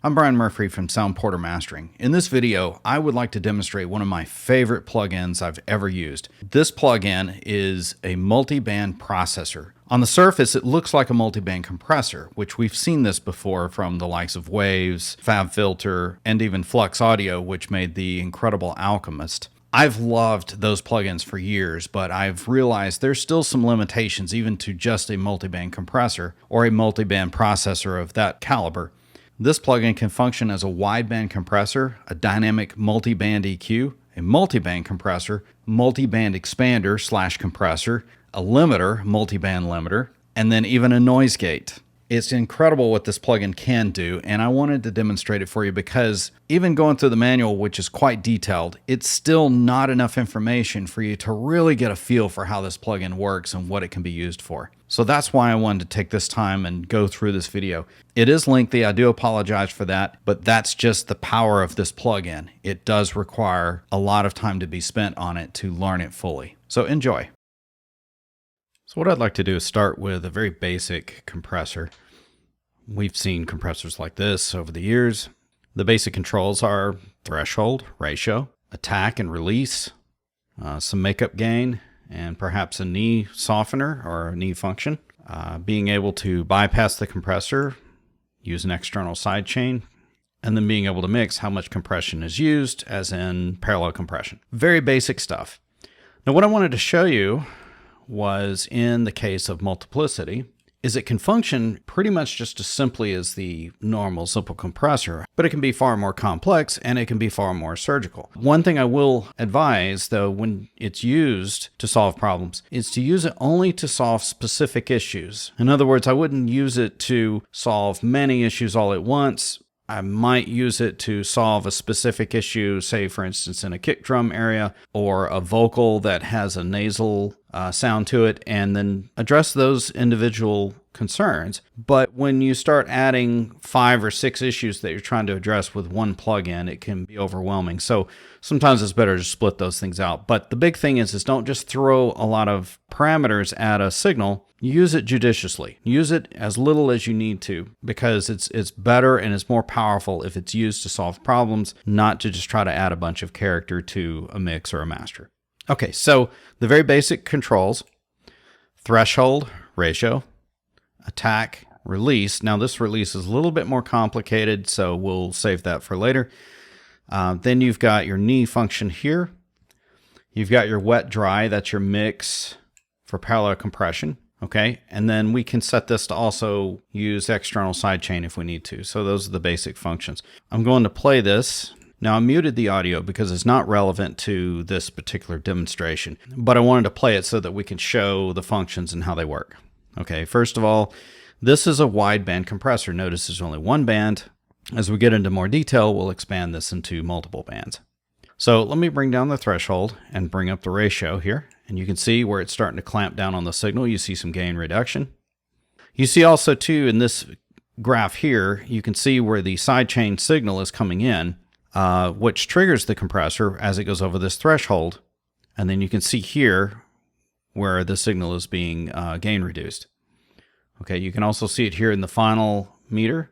I'm Brian Murphree from Soundporter Mastering. In this video, I would like to demonstrate one of my favorite plugins I've ever used. This plugin is a multiband processor. On the surface, it looks like a multiband compressor, which we've seen this before from the likes of Waves, FabFilter, and even Flux Audio, which made the incredible Alchemist. I've loved those plugins for years, but I've realized there's still some limitations even to just a multiband compressor or a multiband processor of that caliber. This plugin can function as a wideband compressor, a dynamic multiband EQ, a multiband compressor, multiband expander / compressor, a limiter, multiband limiter, and then even a noise gate. It's incredible what this plugin can do, and I wanted to demonstrate it for you because even going through the manual, which is quite detailed, it's still not enough information for you to really get a feel for how this plugin works and what it can be used for. So that's why I wanted to take this time and go through this video. It is lengthy, I do apologize for that, but that's just the power of this plugin. It does require a lot of time to be spent on it to learn it fully. So enjoy. So what I'd like to do is start with a very basic compressor. We've seen compressors like this over the years. The basic controls are threshold, ratio, attack and release, some makeup gain, and perhaps a knee softener or a knee function. Being able to bypass the compressor, use an external sidechain, and then being able to mix how much compression is used, as in parallel compression. Very basic stuff. Now what I wanted to show you was in the case of Multiplicity, is it can function pretty much just as simply as the normal simple compressor, but it can be far more complex and it can be far more surgical. One thing I will advise, though, when it's used to solve problems, is to use it only to solve specific issues. In other words, I wouldn't use it to solve many issues all at once. I might use it to solve a specific issue, say for instance in a kick drum area or a vocal that has a nasal sound to it, and then address those individual concerns. But when you start adding 5 or 6 issues that you're trying to address with one plugin, it can be overwhelming. So sometimes it's better to split those things out. But the big thing is don't just throw a lot of parameters at a signal. Use it judiciously. Use it as little as you need to, because it's better and it's more powerful if it's used to solve problems, not to just try to add a bunch of character to a mix or a master. Okay, so the very basic controls: threshold, ratio, attack, release. Now this release is a little bit more complicated, so we'll save that for later. Then you've got your knee function here. You've got your wet dry, that's your mix for parallel compression. Okay, and then we can set this to also use external sidechain if we need to. So those are the basic functions. I'm going to play this. Now I muted the audio because it's not relevant to this particular demonstration, but I wanted to play it so that we can show the functions and how they work. Okay, first of all, this is a wideband compressor. Notice there's only one band. As we get into more detail, we'll expand this into multiple bands. So let me bring down the threshold and bring up the ratio here. And you can see where it's starting to clamp down on the signal. You see some gain reduction. You see also too in this graph here, you can see where the sidechain signal is coming in, which triggers the compressor as it goes over this threshold. And then you can see here where the signal is being gain reduced. Okay, you can also see it here in the final meter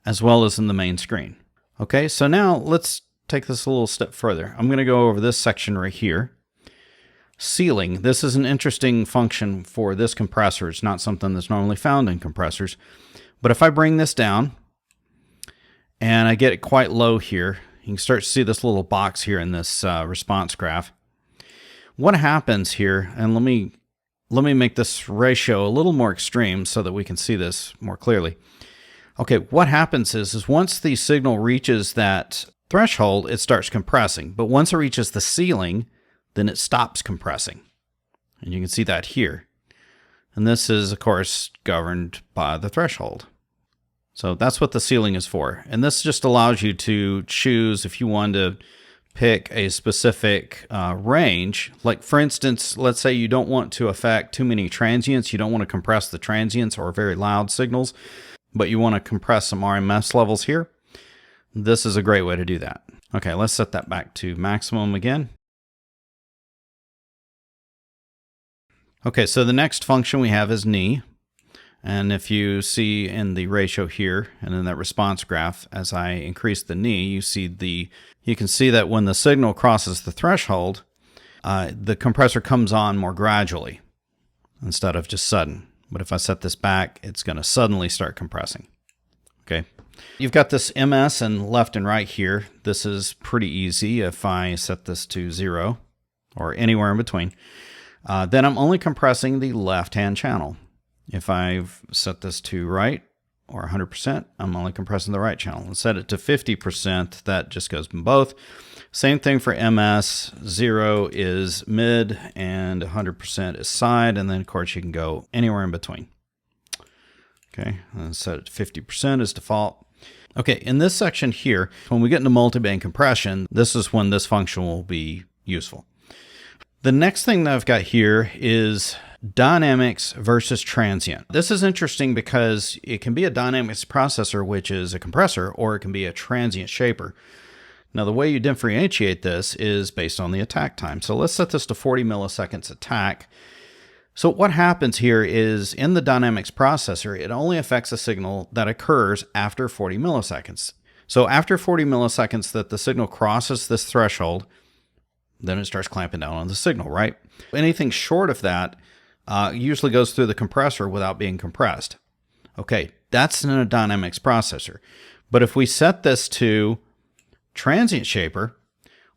as well as in the main screen. Okay, so now let's take this a little step further. I'm going to go over this section right here. Sealing. This is an interesting function for this compressor. It's not something that's normally found in compressors. But if I bring this down and I get it quite low here, you can start to see this little box here in this response graph. What happens here, and let me make this ratio a little more extreme so that we can see this more clearly. Okay, what happens is once the signal reaches that threshold, it starts compressing. But once it reaches the ceiling, then it stops compressing. And you can see that here. And this is, of course, governed by the threshold. So that's what the ceiling is for. And this just allows you to choose if you want to pick a specific range. Like for instance, let's say you don't want to affect too many transients. You don't want to compress the transients or very loud signals, but you want to compress some RMS levels here. This is a great way to do that. Okay, let's set that back to maximum again. Okay, so the next function we have is knee. And if you see in the ratio here and in that response graph, as I increase the knee, you can see that when the signal crosses the threshold, the compressor comes on more gradually instead of just sudden. But if I set this back, it's going to suddenly start compressing. Okay. You've got this MS and left and right here. This is pretty easy. If I set this to 0 or anywhere in between, then I'm only compressing the left-hand channel. If I've set this to right or 100%, I'm only compressing the right channel. And set it to 50%, that just goes in both. Same thing for MS, 0 is mid and 100% is side, and then of course you can go anywhere in between. Okay, and set it to 50% as default. Okay, in this section here, when we get into multiband compression, this is when this function will be useful. The next thing that I've got here is dynamics versus transient. This is interesting because it can be a dynamics processor, which is a compressor, or it can be a transient shaper. Now, the way you differentiate this is based on the attack time. So let's set this to 40 milliseconds attack. So what happens here is in the dynamics processor, it only affects a signal that occurs after 40 milliseconds. So after 40 milliseconds that the signal crosses this threshold, then it starts clamping down on the signal, right? Anything short of that usually goes through the compressor without being compressed. Okay, that's in a dynamics processor. But if we set this to transient shaper,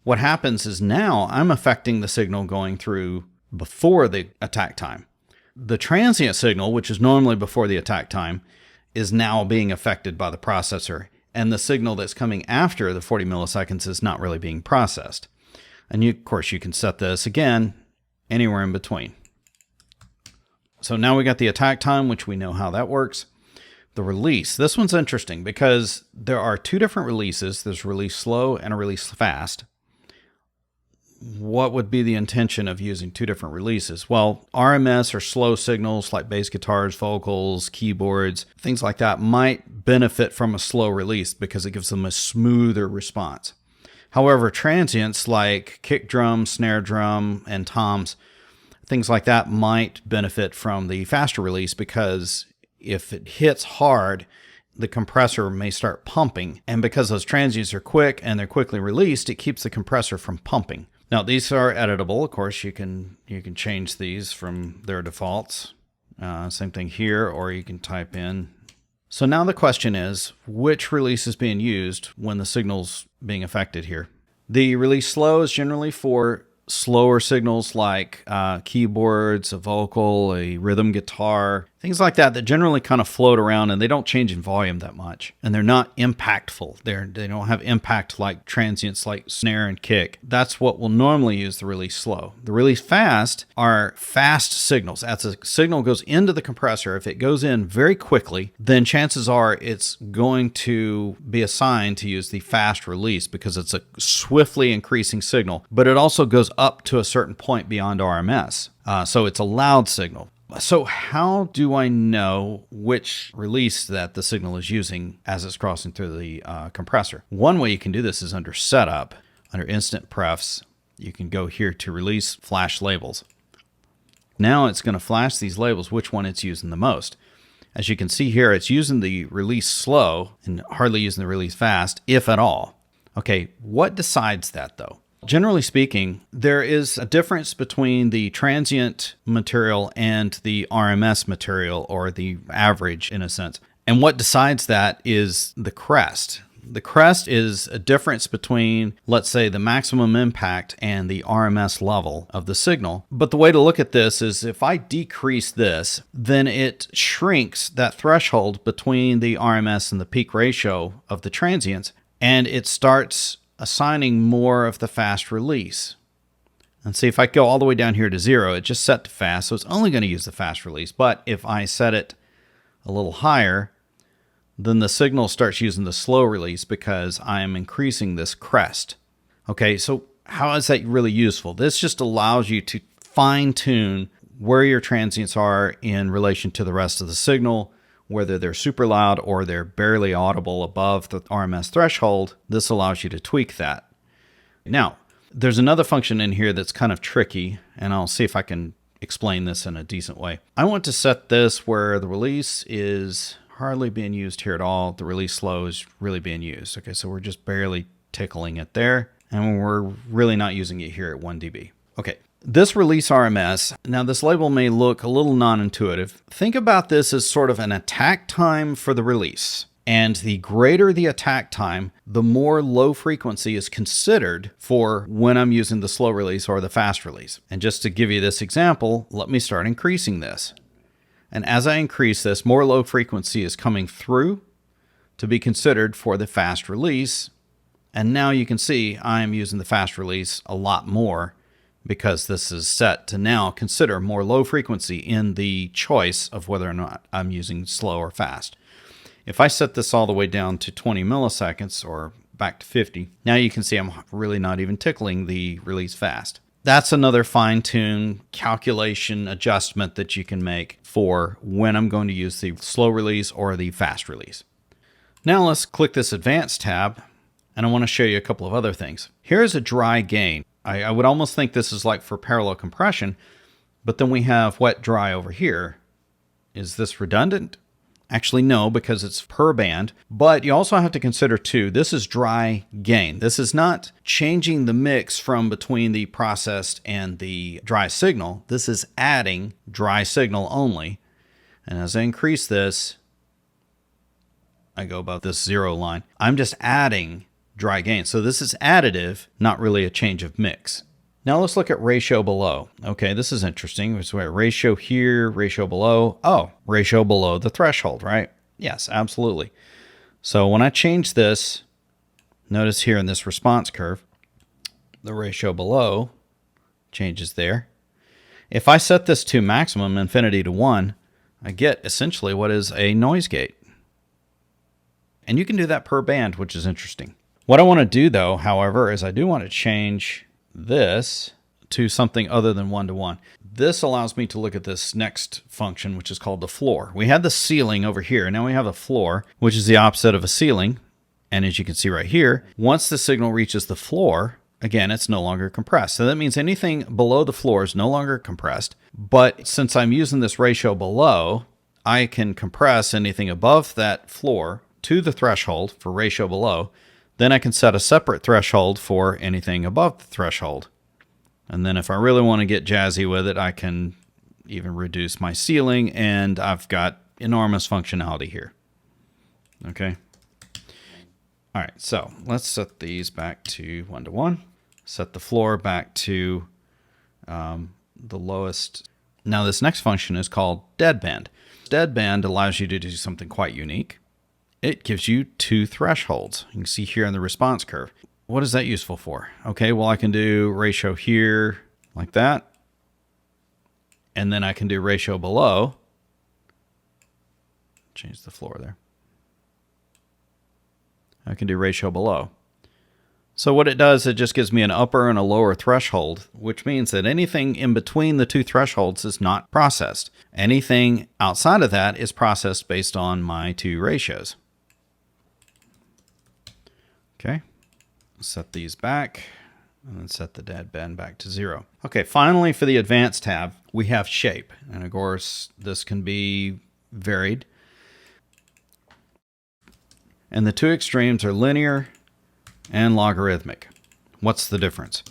what happens is now I'm affecting the signal going through before the attack time. The transient signal, which is normally before the attack time, is now being affected by the processor, and the signal that's coming after the 40 milliseconds is not really being processed. And of course, you can set this again anywhere in between. So now we got the attack time, which we know how that works. The release. This one's interesting because there are two different releases. There's release slow and a release fast. What would be the intention of using two different releases? Well, RMS or slow signals like bass guitars, vocals, keyboards, things like that might benefit from a slow release because it gives them a smoother response. However, transients like kick drum, snare drum, and toms, things like that might benefit from the faster release because if it hits hard, the compressor may start pumping. And because those transients are quick and they're quickly released, it keeps the compressor from pumping. Now, these are editable. Of course, you can change these from their defaults. Same thing here, or you can type in. So now the question is, which release is being used when the signal's being affected here? The release slow is generally for slower signals like keyboards, a vocal, a rhythm guitar, things like that generally kind of float around and they don't change in volume that much. And they're not impactful. They don't have impact like transients like snare and kick. That's what we'll normally use the release slow. The release fast are fast signals. As a signal goes into the compressor, if it goes in very quickly, then chances are it's going to be assigned to use the fast release because it's a swiftly increasing signal, but it also goes up to a certain point beyond RMS. So it's a loud signal. So how do I know which release that the signal is using as it's crossing through the compressor? One way you can do this is under Setup, under Instant Prefs. You can go here to Release Flash Labels. Now it's going to flash these labels, which one it's using the most. As you can see here, it's using the release slow and hardly using the release fast, if at all. Okay, what decides that though? Generally speaking, there is a difference between the transient material and the RMS material, or the average in a sense. And what decides that is the crest. The crest is a difference between, let's say, the maximum impact and the RMS level of the signal. But the way to look at this is if I decrease this, then it shrinks that threshold between the RMS and the peak ratio of the transients, and it starts assigning more of the fast release. And see, if I go all the way down here to 0, it just set to fast, so it's only going to use the fast release. But if I set it a little higher, then the signal starts using the slow release because I am increasing this crest. Okay, so how is that really useful? This just allows you to fine-tune where your transients are in relation to the rest of the signal, whether they're super loud or they're barely audible above the RMS threshold. This allows you to tweak that. Now, there's another function in here that's kind of tricky, and I'll see if I can explain this in a decent way. I want to set this where the release is hardly being used here at all. The release slow is really being used. Okay, so we're just barely tickling it there, and we're really not using it here at 1 dB. Okay, this release RMS, now this label may look a little non-intuitive. Think about this as sort of an attack time for the release. And the greater the attack time, the more low frequency is considered for when I'm using the slow release or the fast release. And just to give you this example, let me start increasing this. And as I increase this, more low frequency is coming through to be considered for the fast release. And now you can see I'm using the fast release a lot more because this is set to now consider more low frequency in the choice of whether or not I'm using slow or fast. If I set this all the way down to 20 milliseconds or back to 50, now you can see I'm really not even tickling the release fast. That's another fine-tune calculation adjustment that you can make for when I'm going to use the slow release or the fast release. Now let's click this Advanced tab, and I want to show you a couple of other things. Here's a dry gain. I would almost think this is like for parallel compression, but then we have wet dry over here. Is this redundant? Actually, no, because it's per band. But you also have to consider, too, this is dry gain. This is not changing the mix from between the processed and the dry signal. This is adding dry signal only. And as I increase this, I go above this 0 line. I'm just adding dry gain. So this is additive, not really a change of mix. Now let's look at ratio below. Okay, this is interesting. So ratio here, ratio below. Oh, ratio below the threshold, right? Yes, absolutely. So when I change this, notice here in this response curve, the ratio below changes there. If I set this to maximum, infinity to 1, I get essentially what is a noise gate. And you can do that per band, which is interesting. What I want to do though, however, is I do want to change this to something other than 1-to-1. This allows me to look at this next function, which is called the floor. We had the ceiling over here. Now we have a floor, which is the opposite of a ceiling. And as you can see right here, once the signal reaches the floor, again, it's no longer compressed. So that means anything below the floor is no longer compressed. But since I'm using this ratio below, I can compress anything above that floor to the threshold for ratio below. Then I can set a separate threshold for anything above the threshold. And then if I really want to get jazzy with it, I can even reduce my ceiling, and I've got enormous functionality here. Okay. All right, so let's set these back to 1-to-1. Set the floor back to the lowest. Now this next function is called deadband. Deadband allows you to do something quite unique. It gives you 2 thresholds. You can see here in the response curve. What is that useful for? Okay, well, I can do ratio here like that. And then I can do ratio below. Change the floor there. I can do ratio below. So what it does, it just gives me an upper and a lower threshold, which means that anything in between the 2 thresholds is not processed. Anything outside of that is processed based on my 2 ratios. Okay, set these back and then set the deadband back to 0. Okay, finally for the Advanced tab, we have shape. And of course, this can be varied. And the 2 extremes are linear and logarithmic. What's the difference?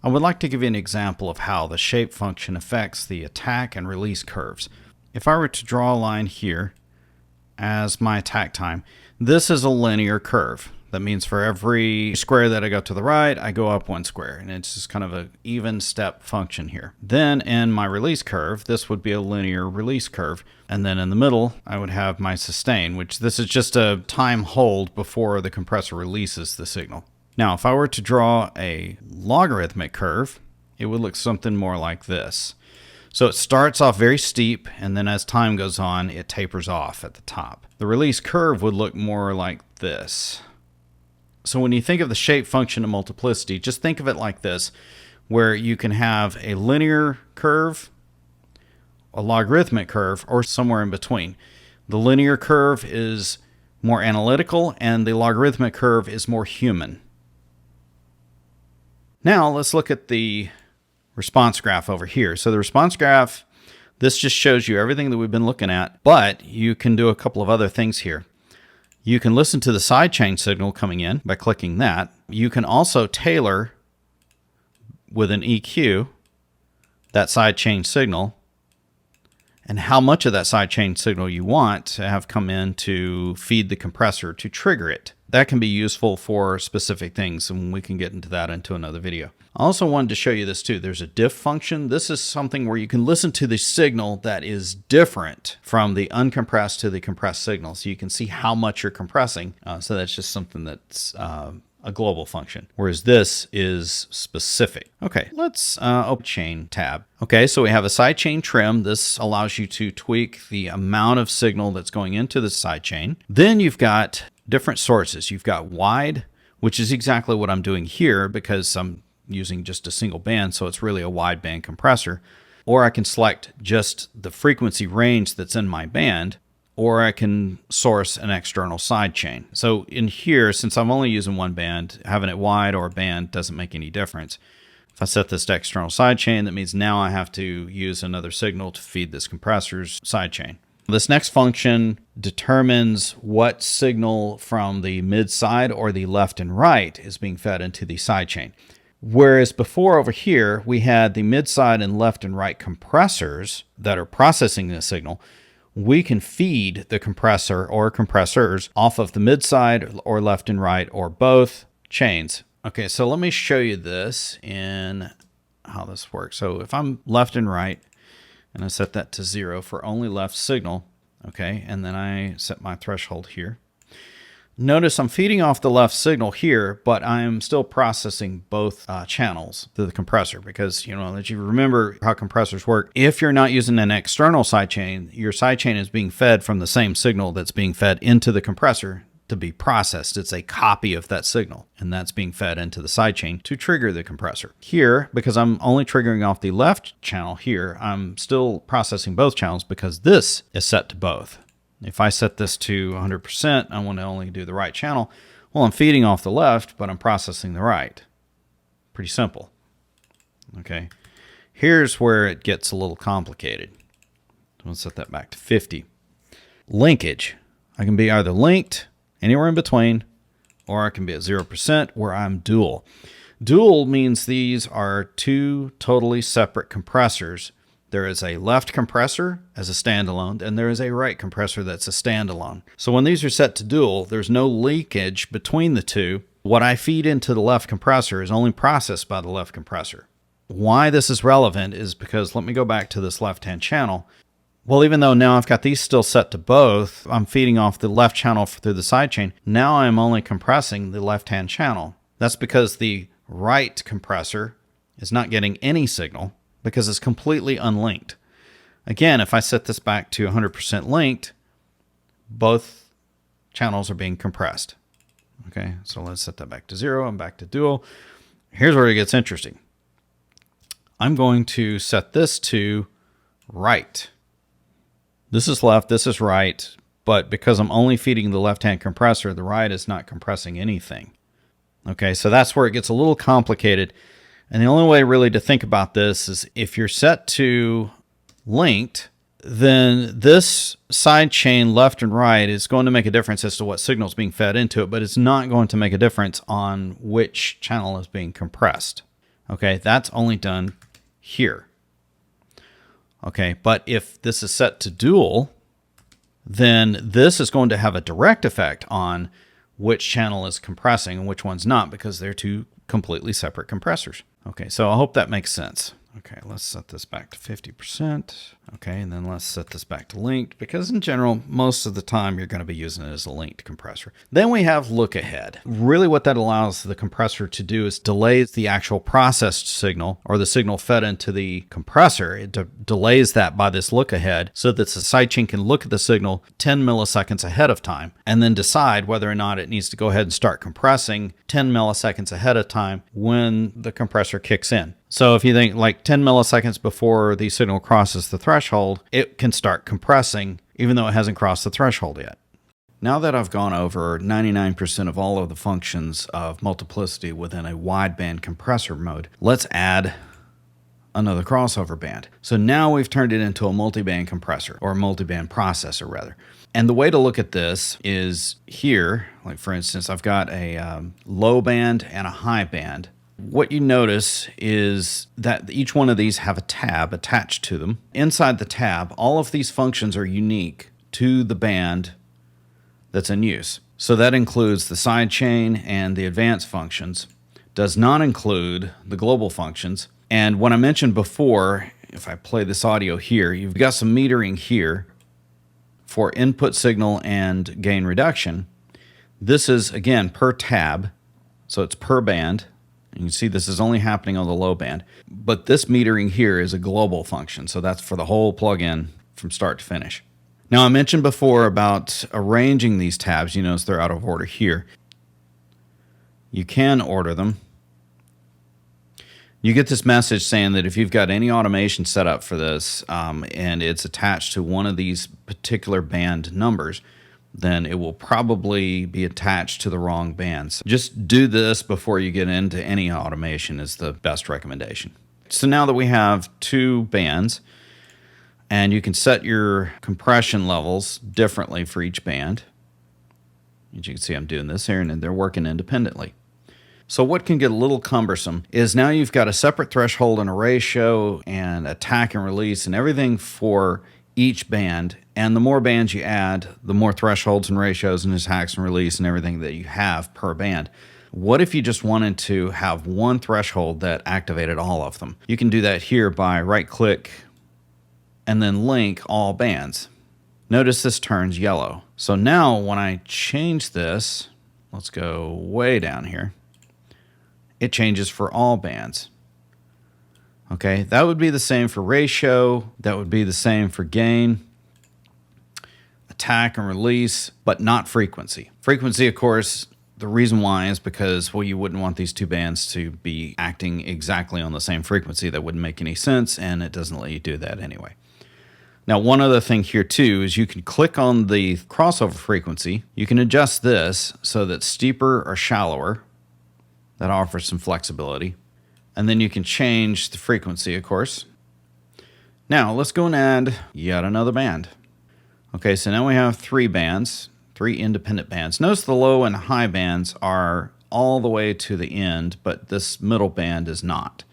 I would like to give you an example of how the shape function affects the attack and release curves. If I were to draw a line here as my attack time, this is a linear curve. That means for every square that I go to the right, I go up 1 square, and it's just kind of an even step function here. Then in my release curve, this would be a linear release curve. And then in the middle, I would have my sustain, which this is just a time hold before the compressor releases the signal. Now, if I were to draw a logarithmic curve, it would look something more like this. So it starts off very steep, and then as time goes on, it tapers off at the top. The release curve would look more like this. So when you think of the shape function of multiplicity, just think of it like this, where you can have a linear curve, a logarithmic curve, or somewhere in between. The linear curve is more analytical, and the logarithmic curve is more human. Now let's look at the response graph over here. So the response graph, this just shows you everything that we've been looking at, but you can do a couple of other things here. You can listen to the sidechain signal coming in by clicking that. You can also tailor with an EQ that sidechain signal and how much of that sidechain signal you want to have come in to feed the compressor to trigger it. That can be useful for specific things, and we can get into that into another video. I also wanted to show you this too. There's a diff function. This is something where you can listen to the signal that is different from the uncompressed to the compressed signal. So you can see how much you're compressing. So that's just something that's a global function, whereas this is specific. Okay, let's open chain tab. Okay, so we have a sidechain trim. This allows you to tweak the amount of signal that's going into the sidechain. Then you've got different sources. You've got wide, which is exactly what I'm doing here because I'm using just a single band, so it's really a wide band compressor. Or I can select just the frequency range that's in my band, or I can source an external sidechain. So in here, since I'm only using one band, having it wide or band doesn't make any difference. If I set this to external sidechain, that means now I have to use another signal to feed this compressor's sidechain. This next function determines what signal from the mid side or the left and right is being fed into the sidechain. Whereas before over here, we had the mid side and left and right compressors that are processing this signal. We can feed the compressor or compressors off of the mid side or left and right or both chains. Okay, so let me show you this in how this works. So if I'm left and right, and I set that to 0 for only left signal, okay, and then I set my threshold here. Notice I'm feeding off the left signal here, but I'm still processing both channels through the compressor because, you know, that you remember how compressors work. If you're not using an external sidechain, your sidechain is being fed from the same signal that's being fed into the compressor to be processed. It's a copy of that signal, and that's being fed into the sidechain to trigger the compressor. Here, because I'm only triggering off the left channel here, I'm still processing both channels because this is set to both. If I set this to 100%, I want to only do the right channel. Well, I'm feeding off the left, but I'm processing the right. Pretty simple. Okay. Here's where it gets a little complicated. I'm going to set that back to 50. Linkage. I can be either linked anywhere in between, or I can be at 0% where I'm dual. Dual means these are two totally separate compressors. There is a left compressor as a standalone, and there is a right compressor that's a standalone. So when these are set to dual, there's no leakage between the two. What I feed into the left compressor is only processed by the left compressor. Why this is relevant is because, let me go back to this left-hand channel. Well, even though now I've got these still set to both, I'm feeding off the left channel through the sidechain. Now I'm only compressing the left-hand channel. That's because the right compressor is not getting any signal, because it's completely unlinked. Again, if I set this back to 100% linked, both channels are being compressed. Okay, so let's set that back to 0 and back to dual. Here's where it gets interesting. I'm going to set this to right. This is left, this is right, but because I'm only feeding the left-hand compressor, the right is not compressing anything. Okay, so that's where it gets a little complicated. And the only way really to think about this is if you're set to linked, then this side chain left and right is going to make a difference as to what signal is being fed into it, but it's not going to make a difference on which channel is being compressed. Okay, that's only done here. Okay, but if this is set to dual, then this is going to have a direct effect on which channel is compressing and which one's not, because they're two completely separate compressors. Okay, so I hope that makes sense. Okay, let's set this back to 50%. Okay, and then let's set this back to linked, because in general, most of the time you're going to be using it as a linked compressor. Then we have look ahead. Really what that allows the compressor to do is delays the actual processed signal, or the signal fed into the compressor. It delays that by this look ahead so that the sidechain can look at the signal 10 milliseconds ahead of time and then decide whether or not it needs to go ahead and start compressing 10 milliseconds ahead of time when the compressor kicks in. So if you think like 10 milliseconds before the signal crosses the threshold, it can start compressing even though it hasn't crossed the threshold yet. Now that I've gone over 99% of all of the functions of multiplicity within a wideband compressor mode, let's add another crossover band. So now we've turned it into a multiband compressor, or a multiband processor rather. And the way to look at this is here, like for instance, I've got a low band and a high band. What you notice is that each one of these have a tab attached to them. Inside the tab, all of these functions are unique to the band that's in use. So that includes the sidechain and the advanced functions. Does not include the global functions. And what I mentioned before, if I play this audio here, you've got some metering here for input signal and gain reduction. This is, again, per tab, so it's per band. You can see this is only happening on the low band. But this metering here is a global function, so that's for the whole plugin from start to finish. Now, I mentioned before about arranging these tabs. You notice they're out of order here. You can order them. You get this message saying that if you've got any automation set up for this and it's attached to one of these particular band numbers, then it will probably be attached to the wrong bands. Just do this before you get into any automation is the best recommendation. So now that we have two bands, and you can set your compression levels differently for each band. As you can see, I'm doing this here, and they're working independently. So what can get a little cumbersome is now you've got a separate threshold and a ratio and attack and release and everything for each band. And the more bands you add, the more thresholds and ratios and attacks and release and everything that you have per band. What if you just wanted to have one threshold that activated all of them? You can do that here by right-click and then link all bands. Notice this turns yellow. So now when I change this, let's go way down here. It changes for all bands. Okay, that would be the same for ratio. That would be the same for gain, attack and release, but not frequency. Frequency, of course, the reason why is because, well, you wouldn't want these two bands to be acting exactly on the same frequency. That wouldn't make any sense, and it doesn't let you do that anyway. Now, one other thing here too is you can click on the crossover frequency. You can adjust this so that steeper or shallower. That offers some flexibility. And then you can change the frequency, of course. Now, let's go and add yet another band. Okay, so now we have three bands, three independent bands. Notice the low and high bands are all the way to the end, but this middle band is not.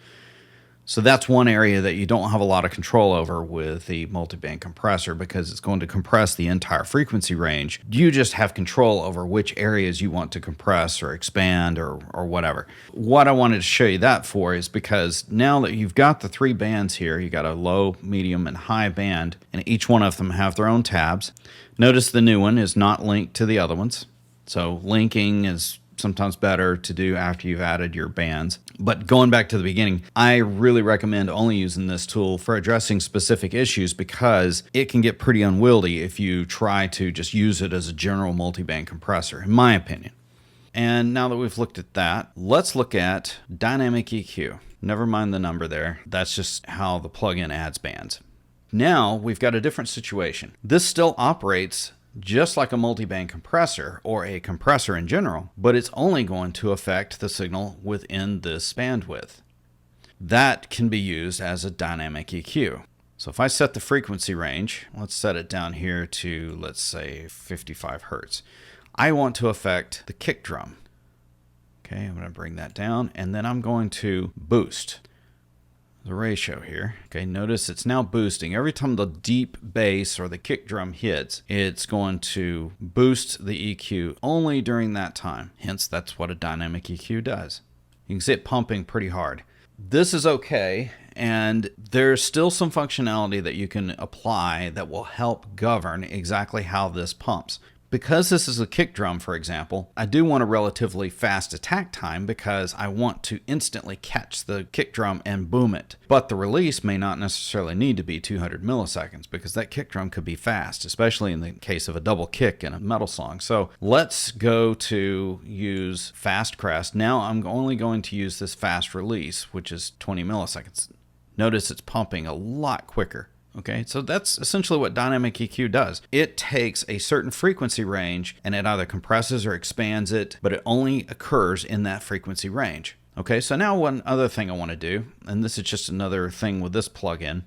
So that's one area that you don't have a lot of control over with the multiband compressor because it's going to compress the entire frequency range. You just have control over which areas you want to compress or expand or whatever. What I wanted to show you that for is because now that you've got the three bands here, you got a low, medium, and high band, and each one of them have their own tabs. Notice the new one is not linked to the other ones. So linking is sometimes better to do after you've added your bands. But going back to the beginning, I really recommend only using this tool for addressing specific issues because it can get pretty unwieldy if you try to just use it as a general multiband compressor, in my opinion. And now that we've looked at that, let's look at dynamic EQ. Never mind the number there. That's just how the plugin adds bands. Now we've got a different situation. This still operates just like a multiband compressor or a compressor in general, but it's only going to affect the signal within this bandwidth. That can be used as a dynamic EQ. So if I set the frequency range, let's set it down here to, let's say, 55 hertz. I want to affect the kick drum. Okay, I'm going to bring that down, and then I'm going to boost the ratio here. Okay, notice it's now boosting. Every time the deep bass or the kick drum hits, it's going to boost the EQ only during that time. Hence, that's what a dynamic EQ does. You can see it pumping pretty hard. This is okay, and there's still some functionality that you can apply that will help govern exactly how this pumps. Because this is a kick drum, for example, I do want a relatively fast attack time because I want to instantly catch the kick drum and boom it. But the release may not necessarily need to be 200 milliseconds because that kick drum could be fast, especially in the case of a double kick in a metal song. So let's go to use fast crest. Now I'm only going to use this fast release, which is 20 milliseconds. Notice it's pumping a lot quicker. Okay, so that's essentially what dynamic EQ does. It takes a certain frequency range and it either compresses or expands it, but it only occurs in that frequency range. Okay, so now one other thing I want to do, and this is just another thing with this plugin,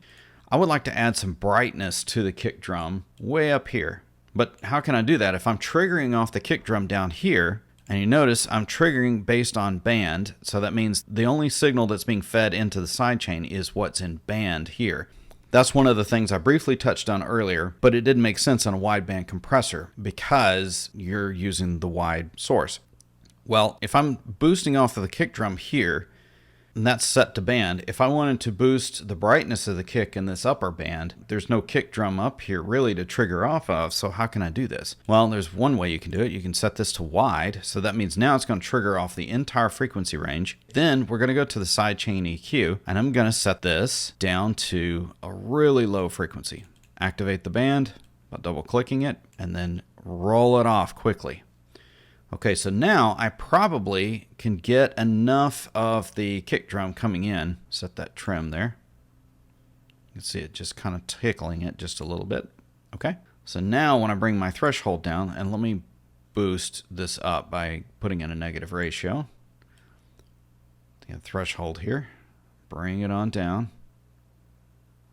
I would like to add some brightness to the kick drum way up here. But how can I do that? If I'm triggering off the kick drum down here, and you notice I'm triggering based on band, so that means the only signal that's being fed into the sidechain is what's in band here. That's one of the things I briefly touched on earlier, but it didn't make sense on a wideband compressor because you're using the wide source. Well, if I'm boosting off of the kick drum here, and that's set to band, if I wanted to boost the brightness of the kick in this upper band, there's no kick drum up here really to trigger off of, so how can I do this? Well, there's one way you can do it. You can set this to wide, so that means now it's going to trigger off the entire frequency range. Then we're going to go to the sidechain EQ, and I'm going to set this down to a really low frequency. Activate the band by double-clicking it, and then roll it off quickly. Okay, so now I probably can get enough of the kick drum coming in. Set that trim there. You can see it just kind of tickling it just a little bit. Okay, so now when I bring my threshold down, and let me boost this up by putting in a negative ratio. The threshold here, bring it on down.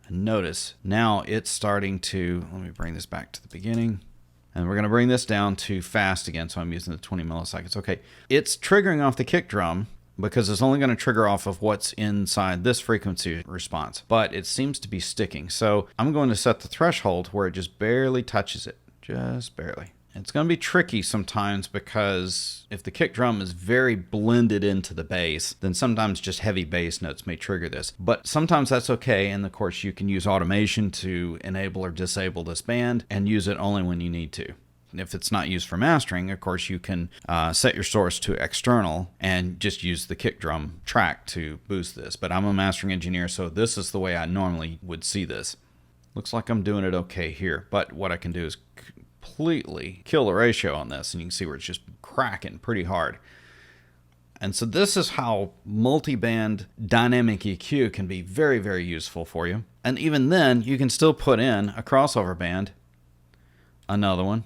And notice now it's starting to, let me bring this back to the beginning. And we're going to bring this down to fast again, so I'm using the 20 milliseconds. Okay, it's triggering off the kick drum because it's only going to trigger off of what's inside this frequency response, but it seems to be sticking. So I'm going to set the threshold where it just barely touches it, just barely. It's going to be tricky sometimes because if the kick drum is very blended into the bass, then sometimes just heavy bass notes may trigger this. But sometimes that's okay, and of course you can use automation to enable or disable this band and use it only when you need to. If it's not used for mastering, of course you can set your source to external and just use the kick drum track to boost this. But I'm a mastering engineer, so this is the way I normally would see this. Looks like I'm doing it okay here, but what I can do is completely kill the ratio on this, and you can see where it's just cracking pretty hard. And so this is how multi-band dynamic EQ can be very, very useful for you. And even then, you can still put in a crossover band, another one,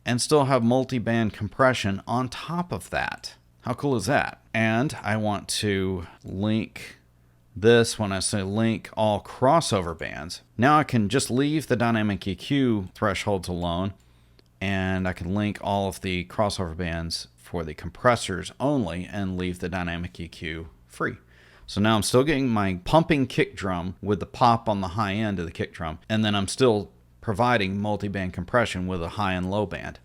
and still have multi-band compression on top of that. How cool is that? And I want to link this, when I say link all crossover bands, now I can just leave the dynamic EQ thresholds alone, and I can link all of the crossover bands for the compressors only and leave the dynamic EQ free. So now I'm still getting my pumping kick drum with the pop on the high end of the kick drum, and then I'm still providing multi-band compression with a high and low band.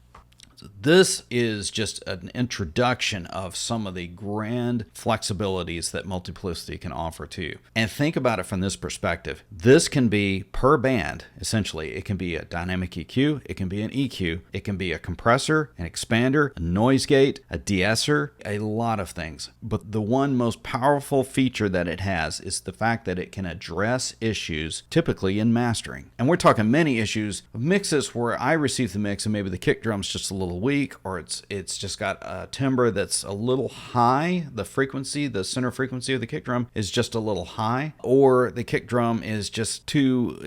So this is just an introduction of some of the grand flexibilities that Multiplicity can offer to you. And think about it from this perspective. This can be per band, essentially. It can be a dynamic EQ, it can be an EQ, it can be a compressor, an expander, a noise gate, a de-esser, a lot of things. But the one most powerful feature that it has is the fact that it can address issues typically in mastering. And we're talking many issues of mixes where I receive the mix and maybe the kick drum's just a little weak, or it's just got a timbre that's a little high. The frequency, the center frequency of the kick drum is just a little high, or the kick drum is just too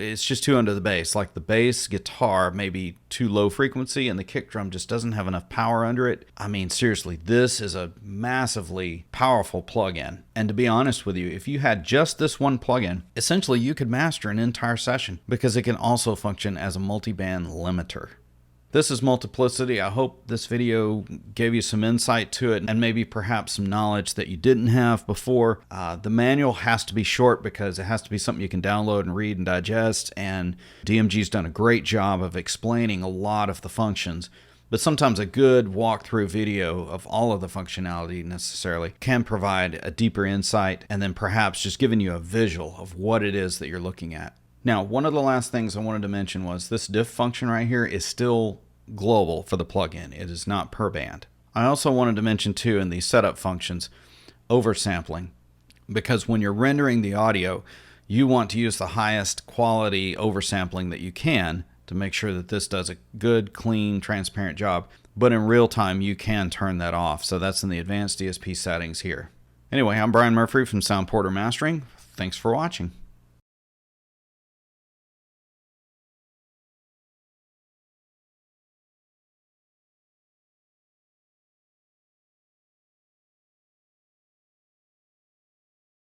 under the bass, like the bass guitar may be too low frequency and the kick drum just doesn't have enough power under it. I mean, seriously, this is a massively powerful plugin. And to be honest with you, if you had just this one plugin, essentially you could master an entire session because it can also function as a multi-band limiter. This is Multiplicity. I hope this video gave you some insight to it and maybe perhaps some knowledge that you didn't have before. The manual has to be short because it has to be something you can download and read and digest, and DMG's done a great job of explaining a lot of the functions. But sometimes a good walkthrough video of all of the functionality necessarily can provide a deeper insight and then perhaps just giving you a visual of what it is that you're looking at. Now, one of the last things I wanted to mention was this diff function right here is still global for the plugin. It is not per band. I also wanted to mention too in these setup functions, oversampling, because when you're rendering the audio, you want to use the highest quality oversampling that you can to make sure that this does a good, clean, transparent job. But in real time, you can turn that off. So that's in the advanced DSP settings here. Anyway, I'm Brian Murphree from Soundporter Mastering. Thanks for watching.